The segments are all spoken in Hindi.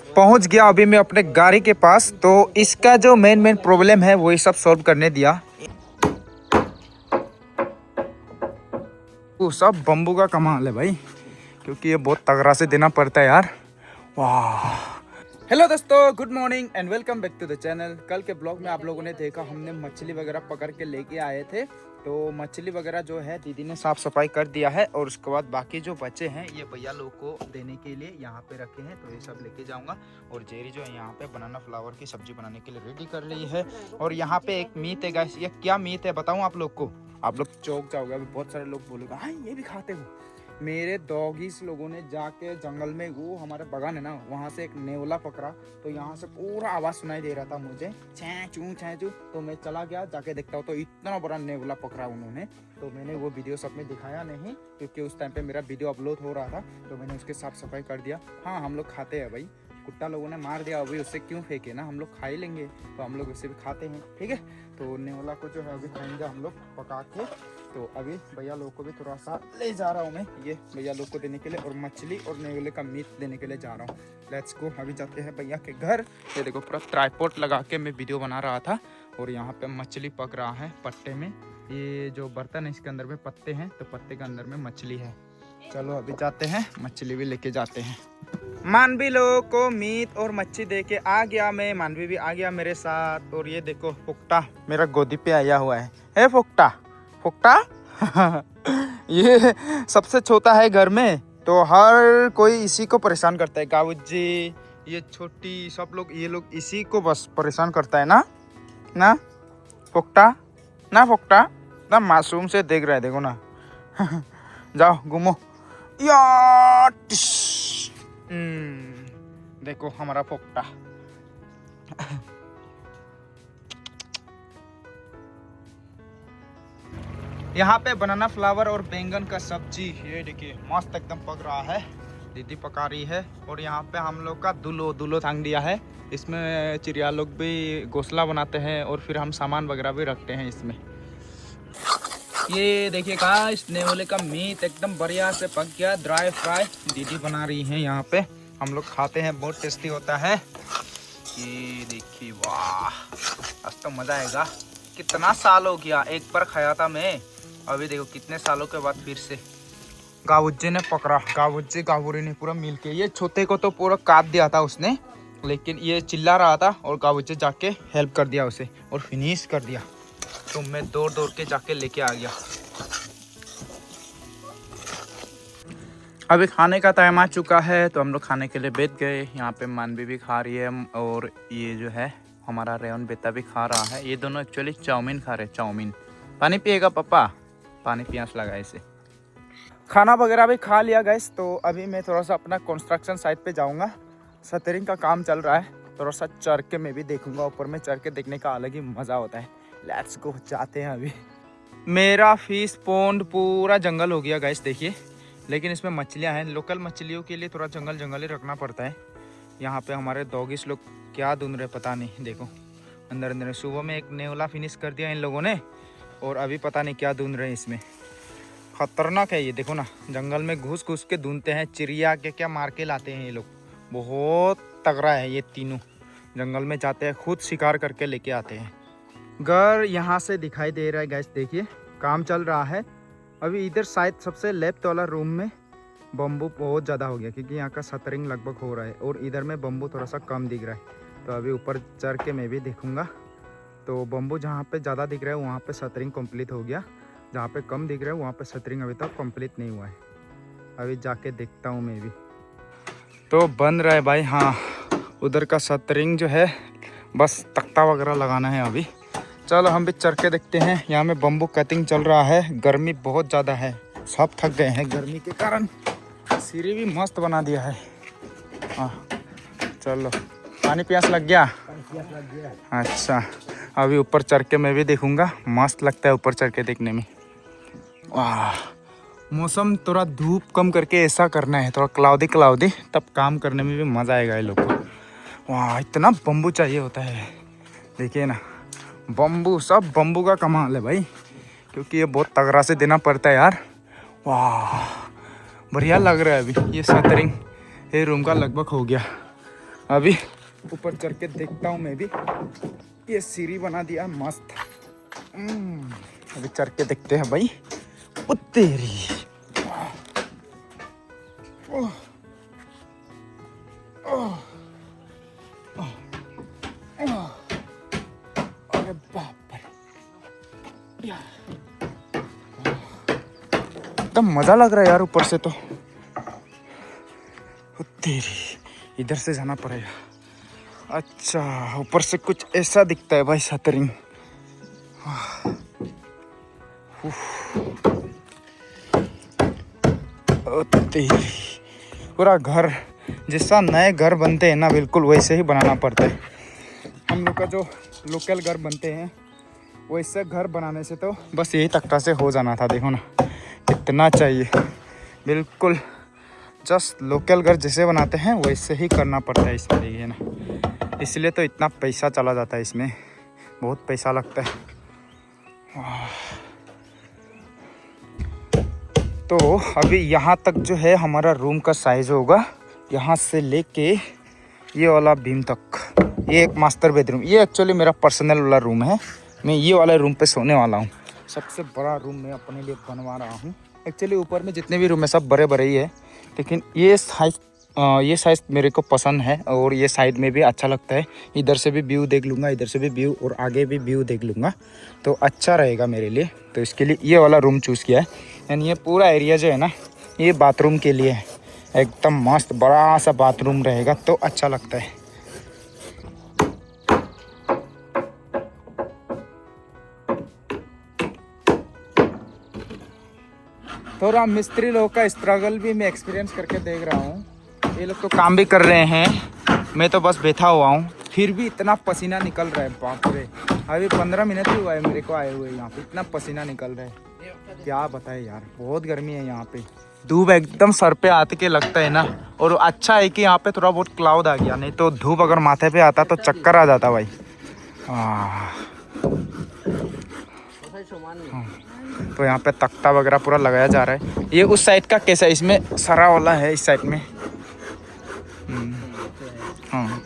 पहुंच गया अभी मैं अपने गाड़ी के पास। तो इसका जो मेन प्रॉब्लम है वही सब सॉल्व करने दिया। वो सब बम्बू का कमाल है भाई, क्योंकि ये बहुत तगड़ा से देना पड़ता है यार। वाह। हेलो दोस्तों, good morning and welcome back to the channel. कल के ब्लॉग में आप लोगों ने देखा हमने मछली वगैरह पकड़ के लेके आए थे। तो मछली वगैरह जो है दीदी ने साफ सफाई कर दिया है, और उसके बाद बाकी जो बचे हैं ये भैया लोग को देने के लिए यहाँ पे रखे हैं। तो ये सब लेके जाऊंगा। और जेरी जो है यहाँ पे बनाना फ्लावर की सब्जी बनाने के लिए रेडी कर ली है। और यहाँ पे एक मीट है गाइस। ये क्या मीट है बताऊँ आप लोग को? आप लोग चौंक जाओगे। अभी बहुत सारे लोग बोलेगा हाँ ये भी खाते हो। मेरे डॉगीज लोगों ने जाके जंगल में, वो हमारे बगान है ना, वहाँ से एक नेवला पकड़ा। तो यहाँ से पूरा आवाज़ सुनाई दे रहा था मुझे, छः चू। तो मैं चला गया, जाके देखता हूँ तो इतना बड़ा नेवला पकड़ा उन्होंने। तो मैंने वो वीडियो सब में दिखाया नहीं, क्योंकि उस टाइम पे मेरा वीडियो अपलोड हो रहा था। तो मैंने उसके साफ सफाई कर दिया। हाँ, हम लोग खाते हैं भाई। कुत्ता लोगों ने मार दिया, अभी उससे क्यों फेंके ना, हम लोग खा ही लेंगे। तो हम लोग उससे भी खाते हैं, ठीक है। तो नेवला को जो है अभी खाएंगे हम लोग पका के। तो अभी भैया लोग को भी थोड़ा सा ले जा रहा हूँ मैं, ये भैया लोग को देने के लिए, और मछली और नेवले का मीट देने के लिए जा रहा हूँ। Let's go. अभी जाते हैं भैया के घर। ये देखो पूरा ट्राइपॉड लगा के मैं वीडियो बना रहा था, और यहाँ पे मछली पक रहा है पट्टे में। ये जो बर्तन है इसके अंदर में पत्ते हैं, तो पत्ते के अंदर में मछली है। चलो अभी जाते हैं, मछली भी लेके जाते हैं। मानवी लोगों को मीट और मच्छी दे के आ गया मैं। मानवी भी आ गया मेरे साथ। और ये देखो फुकटा मेरा गोदी पे आया हुआ है फुकटा फुकटा। ये सबसे छोटा है घर में, तो हर कोई इसी को परेशान करता है। गावू जी, ये छोटी, सब लोग, ये लोग इसी को बस परेशान करता है ना ना फुकटा ना फुकटा ना। मासूम से देख रहा है, देखो ना। जाओ घूमो या। देखो हमारा फुकटा। यहाँ पे बनाना फ्लावर और बैंगन का सब्जी, ये देखिए मस्त एकदम पक रहा है। दीदी पका रही है। और यहाँ पे हम लोग का दुलो थांग दिया है। इसमें चिड़िया लोग भी घोंसला बनाते हैं, और फिर हम सामान वगैरह भी रखते हैं इसमें। ये देखिए गाइस, नेवले का मीट एकदम बढ़िया से पक गया, ड्राई फ्राई दीदी बना रही है। यहाँ पे हम लोग खाते हैं, बहुत टेस्टी होता है। ये देखिए, वाह आज तो मजा आएगा। कितना साल हो गया, एक बार खाया था मैं। अभी देखो कितने सालों के बाद फिर से गावुज्जे ने पकड़ा। गावुज्जे गावुरी ने पूरा मिल के, ये छोटे को तो पूरा काट दिया था उसने, लेकिन ये चिल्ला रहा था और गावुज्जे जाके हेल्प कर दिया उसे और फिनिश कर दिया। तो मैं दौड़ के जाके लेके आ गया। अभी खाने का टाइम आ चुका है, तो हम लोग खाने के लिए बैठ गए। यहाँ पे मानवी भी खा रही है, और ये जो है हमारा रेवन बेटा भी खा रहा है। ये दोनों एक्चुअली चाउमीन खा रहे हैं, चाउमीन। पानी पिएगा पापा? पानी प्यास लगा इसे। खाना वगैरह भी खा लिया गैस। तो अभी मैं थोड़ा सा अपना कंस्ट्रक्शन साइट पे जाऊंगा। सतरिंग का काम चल रहा है, थोड़ा सा चढ़ के मैं भी देखूंगा। ऊपर में चढ़ के देखने का अलग ही मज़ा होता है। लेट्स गो, जाते हैं अभी। मेरा फिश पॉन्ड पूरा जंगल हो गया गैस, देखिए। लेकिन इसमें मछलियाँ हैं। लोकल मछलियों के लिए थोड़ा जंगल ही रखना पड़ता है। यहाँ पे हमारे डॉगिस लोग क्या ढूंढ रहे पता नहीं। देखो अंदर सुबह में एक नेवला फिनिश कर दिया इन लोगों ने, और अभी पता नहीं क्या ढूंढ रहे हैं इसमें। खतरनाक है ये, देखो ना, जंगल में घुस के ढूंढते हैं। चिड़िया के क्या मार के लाते हैं ये लोग। बहुत तगड़ा है ये तीनों। जंगल में जाते हैं, खुद शिकार करके लेके आते हैं। घर यहाँ से दिखाई दे रहा है गैस, देखिए काम चल रहा है अभी। इधर शायद सबसे लेफ्ट वाला रूम में बम्बू बहुत ज़्यादा हो गया, क्योंकि यहाँ का सतरिंग लगभग हो रहा है, और इधर में बम्बू थोड़ा सा कम दिख रहा है। तो अभी ऊपर चढ़ के मैं भी देखूँगा। तो बम्बू जहाँ पे ज़्यादा दिख रहा है वहाँ पे सतरिंग कंप्लीट हो गया, जहाँ पे कम दिख रहा है वहाँ पे सतरिंग अभी तक कंप्लीट नहीं हुआ है। अभी जाके देखता हूँ मैं भी। तो बन रहा है भाई। हाँ, उधर का सतरिंग जो है बस तख्ता वगैरह लगाना है अभी। चलो हम भी चढ़ के देखते हैं। यहाँ में बम्बू कटिंग चल रहा है। गर्मी बहुत ज़्यादा है, सब थक गए हैं गर्मी के कारण। सीढ़ी भी मस्त बना दिया है। हाँ चलो, पानी प्यास लग गया? अच्छा, अभी ऊपर चढ़ के मैं भी देखूंगा। मस्त लगता है ऊपर चढ़ के देखने में। वाह, मौसम थोड़ा धूप कम करके ऐसा करना है, थोड़ा क्लाउडी, तब काम करने में भी मज़ा आएगा ये लोग को। वाह, इतना बम्बू चाहिए होता है, देखिए ना। बम्बू, सब बम्बू का कमाल है भाई, क्योंकि ये बहुत तगड़ा से देना पड़ता है यार। वाह, बढ़िया लग रहा है अभी। ये सतरिंग ये रूम का लगभग हो गया। अभी ऊपर चढ़ के देखता हूँ मैं भी। ये सीढ़ी बना दिया मस्त। अभी चढ़ के देखते हैं भाई। ओ तेरी, ओह, ओह, ओह, ओह, अरे बाप रे, एकदम मजा लग रहा है यार ऊपर से तो। ओ तेरी, इधर से जाना पड़ेगा। अच्छा, ऊपर से कुछ ऐसा दिखता है भाई शटरिंग। ओ तेरी, पूरा घर जैसा नए घर बनते हैं ना, बिल्कुल वैसे ही बनाना पड़ता है। हम लोग का जो लोकल घर बनते हैं वैसे घर बनाने से तो बस यही तख्ता से हो जाना था। देखो ना इतना चाहिए, बिल्कुल जस्ट लोकल घर जैसे बनाते हैं वैसे ही करना पड़ता है इसमें। देखिए ना, इसलिए तो इतना पैसा चला जाता है इसमें, बहुत पैसा लगता है। तो अभी यहाँ तक जो है हमारा रूम का साइज होगा, यहाँ से लेके ये वाला बीम तक। ये एक मास्टर बेडरूम, ये एक्चुअली मेरा पर्सनल वाला रूम है। मैं ये वाले रूम पे सोने वाला हूँ। सबसे बड़ा रूम मैं अपने लिए बनवा रहा हूँ। एक्चुअली ऊपर में जितने भी रूम है सब बड़े बड़े ही है, लेकिन ये साइज़ मेरे को पसंद है और ये साइड में भी अच्छा लगता है। इधर से भी व्यू देख लूँगा, इधर से भी व्यू और आगे भी व्यू देख लूँगा, तो अच्छा रहेगा मेरे लिए। तो इसके लिए ये वाला रूम चूज़ किया है। एंड ये पूरा एरिया जो है ना, ये बाथरूम के लिए है। एकदम मस्त बड़ा सा बाथरूम रहेगा तो अच्छा लगता है। थोड़ा मिस्त्री लोगों का स्ट्रगल भी मैं एक्सपीरियंस करके देख रहा हूँ। ये लोग तो काम भी कर रहे हैं, मैं तो बस बैठा हुआ हूँ, फिर भी इतना पसीना निकल रहा है, बाप रे। अभी 15 मिनट ही हुआ है मेरे को आए हुए यहाँ पे, इतना पसीना निकल रहा है, क्या बताए यार। बहुत गर्मी है यहाँ पे, धूप एकदम सर पे आते के लगता है ना। और अच्छा है कि यहाँ पे थोड़ा बहुत क्लाउड आ गया, नहीं तो धूप अगर माथे पे आता तो चक्कर आ जाता भाई। तो यहाँ पे तख्ता वगैरह पूरा लगाया जा रहा है। ये उस साइड का कैसा है, इसमें सरा वाला है इस साइड में। हाँ,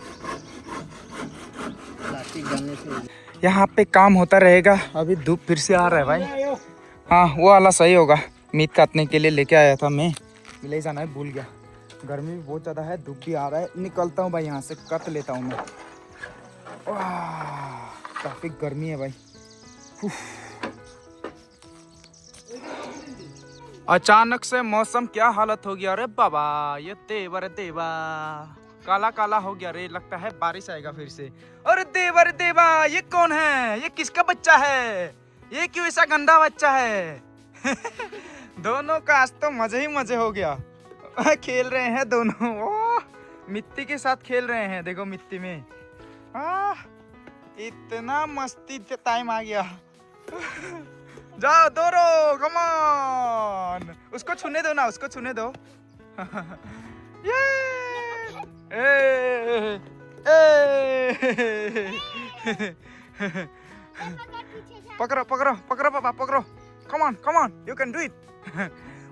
यहाँ पे काम होता रहेगा। अभी धूप फिर से आ रहा है भाई। हाँ, वो वाला सही होगा। मीट काटने के लिए लेके आया था मैं, ले जाना है, भूल गया। गर्मी भी बहुत ज़्यादा है, धूप भी आ रहा है। निकलता हूँ भाई यहाँ से, कट लेता हूँ मैं। काफ़ी गर्मी है भाई। अचानक से मौसम क्या हालत हो गया। अरे बाबा, ये देवर देवा काला काला हो गया रे, लगता है बारिश आएगा फिर से। अरे देवर देवा, ये कौन है? ये किसका बच्चा है? ये क्यों ऐसा गंदा बच्चा है? दोनों का आज तो मजे ही मजे हो गया। खेल रहे हैं दोनों, ओह मिट्टी के साथ खेल रहे हैं। देखो मिट्टी में, इतना मस्ती टाइम आ गया। जाओ दोरो, कम ऑन। उसको छूने दो ना, उसको छूने दो। ये ए, ए, पकड़ो पकड़ो पकड़ो पापा, पकड़ो। Come on, you can do it.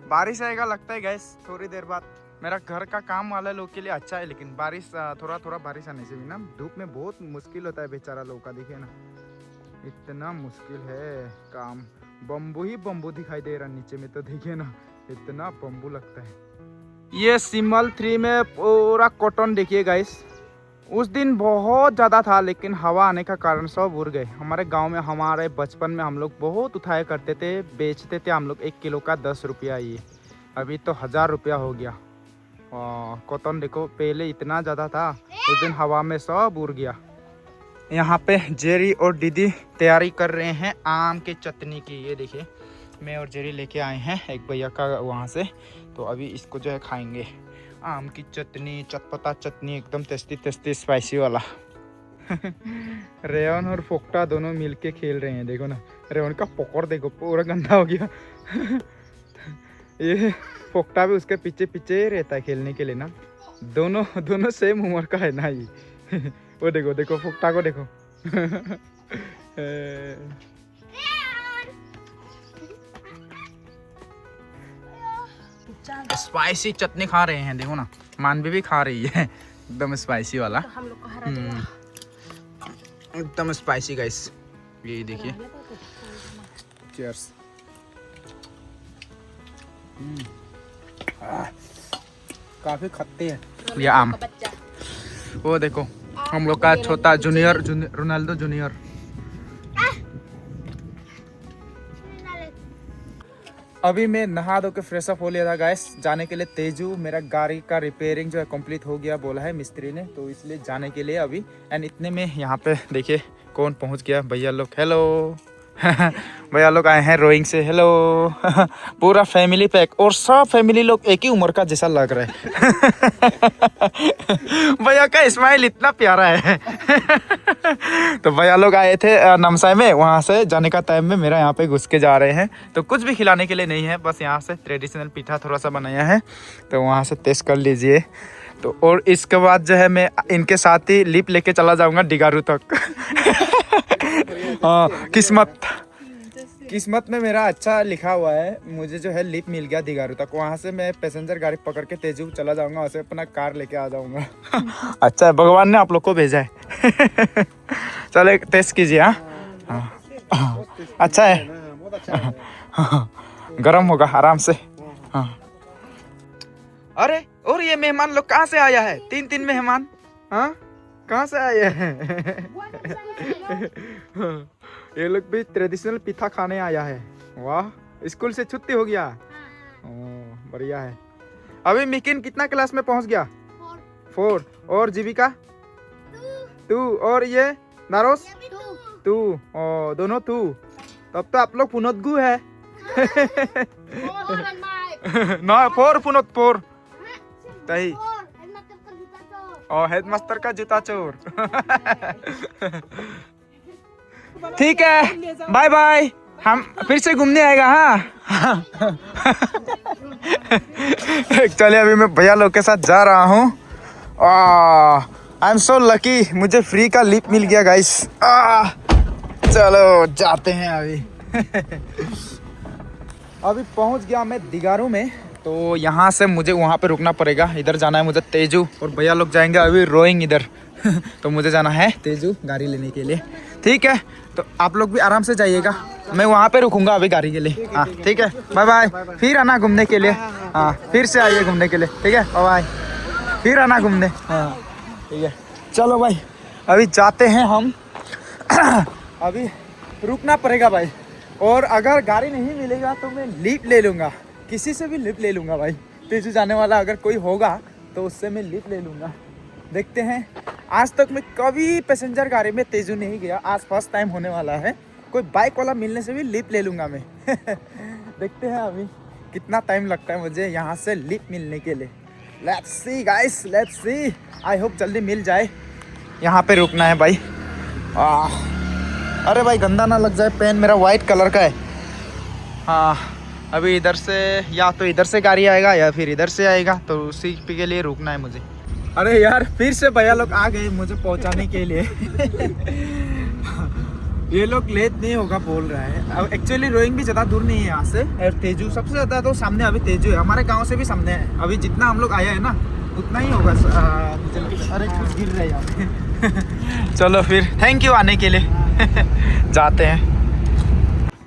बारिश आएगा लगता है गैस थोड़ी देर बाद। मेरा घर का काम वाले लोग के लिए अच्छा है, लेकिन बारिश थोड़ा बारिश आने से भी ना धूप में बहुत मुश्किल होता है बेचारा लोगों का। देखिए ना, इतना मुश्किल है काम। बम्बू ही बम्बू दिखाई दे रहा नीचे में, तो देखिए ना इतना बम्बू लगता है। ये सिमल 3 में पूरा कॉटन देखिए गाइस। उस दिन बहुत ज़्यादा था, लेकिन हवा आने का कारण सब उड़ गए। हमारे गांव में, हमारे बचपन में हम लोग बहुत उठाया करते थे, बेचते थे हम लोग 1 किलो का 10 रुपया। ये अभी तो 1000 रुपया हो गया। कॉटन देखो, पहले इतना ज़्यादा था, उस दिन हवा में सब उड़ गया। यहाँ पे जेरी और दीदी तैयारी कर रहे हैं आम के चटनी की। ये देखिए, मैं और जेरी लेके आए हैं एक भैया का वहाँ से, तो अभी इसको जो है खाएंगे। आम की चटनी, चटपटा चटनी, एकदम टेस्टी स्पाइसी वाला। रेयन और फोक्टा दोनों मिलके खेल रहे हैं। देखो ना, रेयन का पकड़ देखो पूरा गंदा हो गया। ये फोक्टा भी उसके पीछे पीछे रहता है खेलने के लिए ना। दोनों सेम उम्र का है ना ये। वो देखो फोक्टा को देखो। स्पाइसी चटनी खा रहे हैं, देखो ना। मानवी भी खा रही है। एकदम स्पाइसी वाला। तो हम लोग को हरा देगा। एकदम स्पाइसी गाइस, ये देखिए। चीयर्स। काफी खट्टे हैं ये आम। का बच्चा। वो देखो हम लोग का छोटा जूनियर रोनाल्डो जूनियर। अभी मैं नहा धो के फ्रेश अप हो लिया था गाइस, जाने के लिए तेजू। मेरा गाड़ी का रिपेयरिंग जो है कंप्लीट हो गया बोला है मिस्त्री ने, तो इसलिए जाने के लिए अभी। एंड इतने में यहाँ पे देखिए कौन पहुँच गया, भैया लोग। हेलो भैया लोग आए हैं रोइंग से। हेलो पूरा फैमिली पैक, और सब फैमिली लोग एक ही उम्र का जैसा लग रहा है भैया का स्माइल इतना प्यारा है तो भैया लोग आए थे नमसाई में, वहाँ से जाने का टाइम में मेरा यहाँ पे घुस के जा रहे हैं। तो कुछ भी खिलाने के लिए नहीं है, बस यहाँ से ट्रेडिशनल पीठा थोड़ा सा बनाया है, तो वहाँ से टेस्ट कर लीजिए। तो और इसके बाद जो है मैं इनके साथ ही लिप लेके चला जाऊँगा डिगारू तक हाँ, किस्मत में मेरा अच्छा लिखा हुआ है, मुझे जो है लिप मिल गया दिगारू तक। वहाँ से मैं पैसेंजर गाड़ी पकड़ के तेजू चला जाऊंगा, वहाँ से अपना कार लेके आ जाऊंगा अच्छा है, भगवान ने आप लोग को भेजा है चलो टेस्ट कीजिए। हाँ अच्छा है गरम होगा आराम से। हाँ अरे और ये मेहमान लोग कहाँ से आया है? तीन मेहमान। हाँ कहाँ से आए हैं ये लोग भी ट्रेडिशनल पिठा खाने आया है। वाह, स्कूल से छुट्टी हो गया। बढ़िया है। अभी मिकिन कितना क्लास में पहुंच गया? 4। और जीविका 2। और ये नारोस 2। दोनों 2। तब तो आप लोग पुनोतगु है ना 4 पुनोत 4 तही और हेडमास्टर का जूता चोर ठीक है, बाय बाय, हम फिर से घूमने आएगा। हाँ चलिए अभी मैं भैया लोग के साथ जा रहा हूँ। आई एम सो लकी, मुझे फ्री का लिप मिल गया गाइस। चलो जाते हैं अभी अभी पहुँच गया मैं दिगारू में, तो यहाँ से मुझे वहाँ पे रुकना पड़ेगा। इधर जाना है मुझे तेजू, और भैया लोग जाएंगे अभी रोइंग इधर तो मुझे जाना है तेजू गाड़ी लेने के लिए। ठीक है, तो आप लोग भी आराम से जाइएगा, मैं वहाँ पे रुकूंगा अभी गाड़ी के लिए। हाँ ठीक है, बाय बाय, फिर आना घूमने के लिए। हाँ फिर से आइए घूमने के लिए। ठीक है, बाय बाय, फिर आना घूमने। हाँ ठीक है, चलो भाई अभी जाते हैं हम अभी रुकना पड़ेगा भाई, और अगर गाड़ी नहीं मिलेगा तो मैं लिप ले लूँगा, किसी से भी लिप ले लूँगा भाई। तेजू जाने वाला अगर कोई होगा तो उससे मैं लिप ले लूँगा। देखते हैं, आज तक मैं कभी पैसेंजर गाड़ी में तेजू नहीं गया, आज फर्स्ट टाइम होने वाला है। कोई बाइक वाला मिलने से भी लिप ले लूँगा मैं देखते हैं अभी कितना टाइम लगता है मुझे यहाँ से लिप मिलने के लिए। Let's see guys, let's see, I hope जल्दी मिल जाए। यहाँ पे रुकना है भाई। अरे भाई गंदा ना लग जाए, पेन मेरा वाइट कलर का है। हाँ अभी इधर से, या तो इधर से गाड़ी आएगा या फिर इधर से आएगा, तो उसी के लिए रुकना है मुझे। अरे यार फिर से भैया लोग आ गए मुझे पहुंचाने के लिए ये लोग लेट नहीं होगा बोल रहा है। अब एक्चुअली रोइंग भी ज़्यादा दूर नहीं है यहाँ से, और तेजू सबसे ज़्यादा तो सामने अभी तेजू है, हमारे गांव से भी सामने है। अभी जितना हम लोग आया है ना उतना ही होगा। अरे कुछ गिर रहा है यहाँ पे चलो फिर, थैंक यू आने के लिए जाते हैं।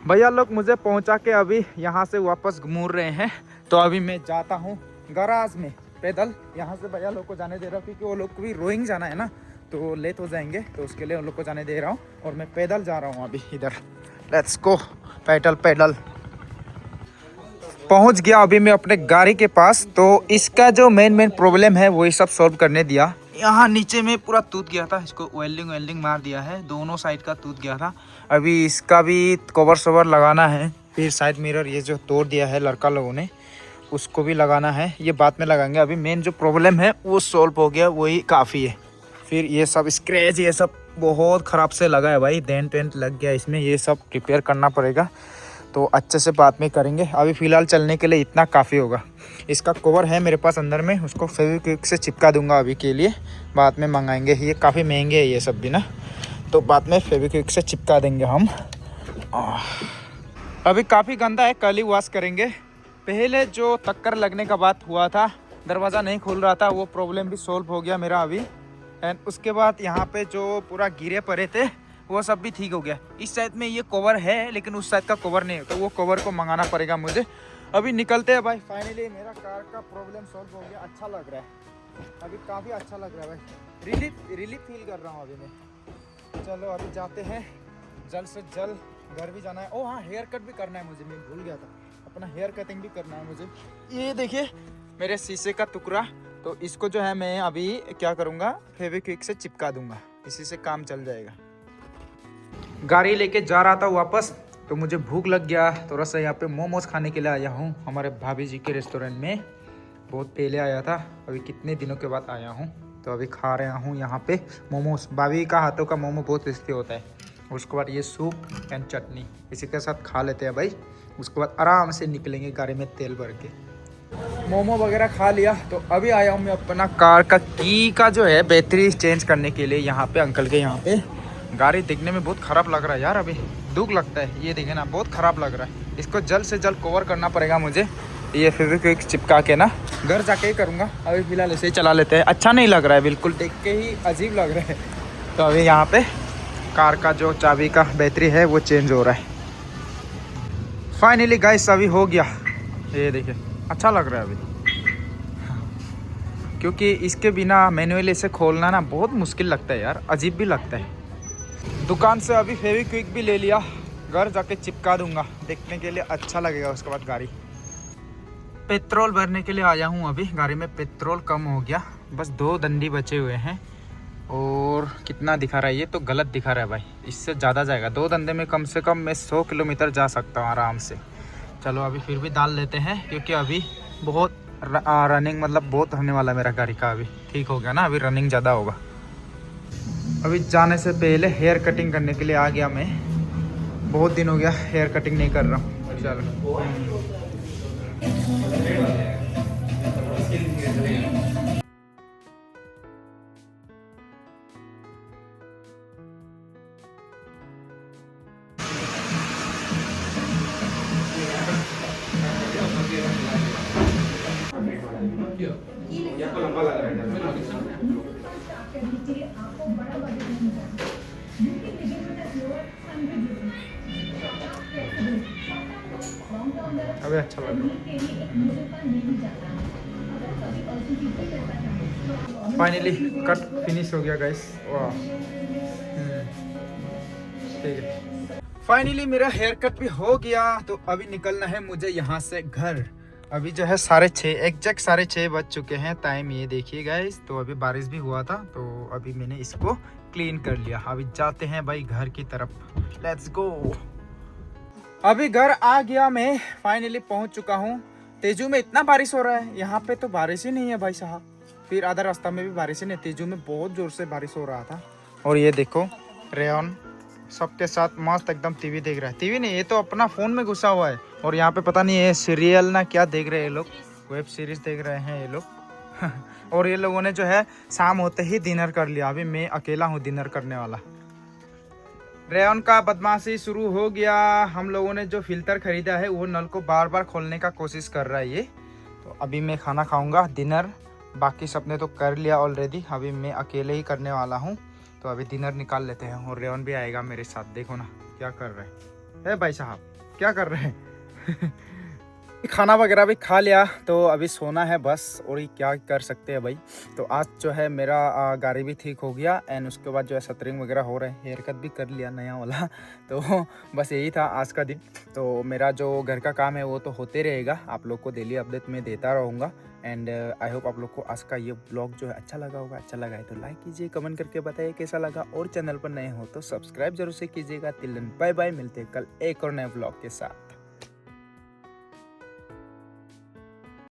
भैया लोग मुझे पहुंचा के अभी यहाँ से वापस मुड़ रहे हैं, तो अभी मैं जाता हूँ गराज में पैदल। यहाँ से भैया लोग को जाने दे रहा हूँ क्योंकि वो लोग को भी रोइंग जाना है ना, तो लेट हो जाएंगे, तो उसके लिए उन लोग को जाने दे रहा हूँ, और मैं पैदल जा रहा हूँ अभी इधर। लेट्स गो, पैदल पैदल। पहुँच गया अभी मैं अपने गाड़ी के पास, तो इसका जो मेन प्रॉब्लम है वही सब सॉल्व करने दिया। यहाँ नीचे में पूरा टूट गया था, इसको वेल्डिंग मार दिया है, दोनों साइड का टूट गया था। अभी इसका भी कवर सवर लगाना है, फिर साइड मिरर ये जो तोड़ दिया है लड़का लोगों ने उसको भी लगाना है, ये बाद में लगाएंगे। अभी मेन जो प्रॉब्लम है वो सॉल्व हो गया, वही काफ़ी है। फिर ये सब स्क्रैच ये सब बहुत ख़राब से लगा है भाई, डेंट वेंट लग गया इसमें, ये सब रिपेयर करना पड़ेगा, तो अच्छे से बाद में करेंगे। अभी फ़िलहाल चलने के लिए इतना काफ़ी होगा। इसका कवर है मेरे पास अंदर में, उसको फेविक्विक से चिपका दूंगा अभी के लिए, बाद में मंगाएंगे। ये काफ़ी महंगे है ये सब भी ना, तो बाद में फेविक्विक से चिपका देंगे हम। अभी काफ़ी गंदा है, कल ही वॉश करेंगे। पहले जो टक्कर लगने का बात हुआ था दरवाज़ा नहीं खुल रहा था, वो प्रॉब्लम भी सॉल्व हो गया मेरा अभी। एंड उसके बाद यहाँ पे जो पूरा गिरे पड़े थे वो सब भी ठीक हो गया। इस साइड में ये कवर है लेकिन उस साइड का कवर नहीं है, तो वो कवर को मंगाना पड़ेगा मुझे। अभी निकलते हैं भाई। फाइनली मेरा कार का प्रॉब्लम सॉल्व हो गया। अच्छा लग रहा है अभी, काफ़ी अच्छा लग रहा है भाई। रिलीफ फील कर रहा हूँ अभी मैं। चलो अभी जाते हैं, जल्द से जल्द घर भी जाना है। ओ हाँ, हेयर कट भी करना है मुझे, मैं भूल गया था, अपना हेयर कटिंग भी करना है मुझे। ये देखिए मेरे शीशे का टुकड़ा, तो इसको जो है मैं अभी क्या करूँगा, फेविक्विक से चिपका दूंगा, इसी से काम चल जाएगा। गाड़ी लेके जा रहा था वापस, तो मुझे भूख लग गया, थोड़ा सा यहाँ पे मोमोज खाने के लिए आया हूँ हमारे भाभी जी के रेस्टोरेंट में। बहुत पहले आया था, अभी कितने दिनों के बाद आया हूँ, तो अभी खा रहा हूँ यहाँ पे मोमोज। भाभी का हाथों का मोमो बहुत टेस्टी होता है। उसके बाद ये सूप एंड चटनी इसी के साथ खा लेते हैं भाई। उसके बाद आराम से निकलेंगे गाड़ी में तेल भर के। मोमो वगैरह खा लिया, तो अभी आया हूँ मैं अपना कार का की का जो है बैटरी चेंज करने के लिए यहाँ पे अंकल के यहाँ पे। गाड़ी दिखने में बहुत ख़राब लग रहा है यार, अभी दुख लगता है। ये देखे ना, बहुत ख़राब लग रहा है। इसको जल्द से जल्द कवर करना पड़ेगा मुझे, ये फेविक्विक चिपका के ना। घर जाके ही करूँगा, अभी फ़िलहाल ऐसे ही चला लेते हैं। अच्छा नहीं लग रहा है, बिल्कुल देख के ही अजीब लग रहा है। तो अभी यहाँ पे कार का जो चाबी का बैटरी है वो चेंज हो रहा है। फाइनली गाइस अभी हो गया, ये देखिए अच्छा लग रहा है अभी। क्योंकि इसके बिना मैनुअली इसे खोलना ना बहुत मुश्किल लगता है यार, अजीब भी लगता है। दुकान से अभी फेविक्विक भी ले लिया, घर जाके चिपका दूंगा, देखने के लिए अच्छा लगेगा। उसके बाद गाड़ी पेट्रोल भरने के लिए आया हूँ अभी। गाड़ी में पेट्रोल कम हो गया, बस 2 डंडी बचे हुए हैं। और कितना दिखा रहा है, ये तो गलत दिखा रहा है भाई, इससे ज़्यादा जाएगा। 2 डंडे में कम से कम मैं 100 किलोमीटर जा सकता हूँ आराम से। चलो अभी फिर भी डाल लेते हैं, क्योंकि अभी बहुत रनिंग मतलब बहुत होने वाला है मेरा गाड़ी का। अभी ठीक हो गया ना, अभी रनिंग ज़्यादा होगा। अभी जाने से पहले हेयर कटिंग करने के लिए आ गया मैं। बहुत दिन हो गया हेयर कटिंग नहीं कर रहा हूँ। चलो अभी अच्छा लग रहा है। फाइनली कट फिनिश हो गया गाइस, वाह। ठीक है, फाइनली मेरा हेयर कट भी हो गया। तो अभी निकलना है मुझे यहाँ से घर। अभी जो है 6:30 एग्जैक्ट 6:30 बज चुके हैं। टाइम ये देखिए गाइस, तो अभी बारिश भी हुआ था, तो अभी मैंने इसको क्लीन कर लिया। अभी जाते हैं भाई घर की तरफ, लेट्स गो। अभी घर आ गया मैं, फाइनली पहुंच चुका हूं। तेजू में इतना बारिश हो रहा है, यहाँ पे तो बारिश ही नहीं है भाई साहब। फिर आधा रास्ता में भी बारिश ही नहीं, तेजू में बहुत जोर से बारिश हो रहा था। और ये देखो रेयन सबके साथ मस्त एकदम टीवी देख रहा है। टीवी नहीं, ये तो अपना फोन में घुसा हुआ है। और यहाँ पे पता नहीं है सीरियल ना क्या देख रहे हैं ये लोग, वेब सीरीज देख रहे हैं ये लोग। और ये लोगों ने जो है शाम होते ही डिनर कर लिया। अभी मैं अकेला हूँ डिनर करने वाला। रेयन का बदमाशी शुरू हो गया। हम लोगों ने जो फिल्टर खरीदा है वो नल को बार बार खोलने का कोशिश कर रहा है ये। तो अभी मैं खाना खाऊंगा डिनर, बाकी सबने तो कर लिया ऑलरेडी, अभी मैं अकेले ही करने वाला हूँ। तो अभी डिनर निकाल लेते हैं और रेयन भी आएगा मेरे साथ। देखो ना क्या कर रहे हैं भाई साहब, क्या कर रहे हैं। खाना वगैरह भी खा लिया, तो अभी सोना है बस, और ही क्या कर सकते हैं भाई। तो आज जो है मेरा गाड़ी भी ठीक हो गया, एंड उसके बाद जो है सटरिंग वगैरह हो रहा है, हेयर कट भी कर लिया नया वाला। तो बस यही था आज का दिन। तो मेरा जो घर का काम है वो तो होते रहेगा, आप लोग को डेली अपडेट मैं देता रहूँगा। एंड आई होप आप लोग को आज का ये ब्लॉग जो है अच्छा लगा होगा। अच्छा लगा है तो लाइक कीजिए, कमेंट करके बताइए कैसा लगा, और चैनल पर नए हो तो सब्सक्राइब जरूर से कीजिएगा। टिल देन बाय बाय, मिलते हैं कल एक और नए ब्लॉग के साथ।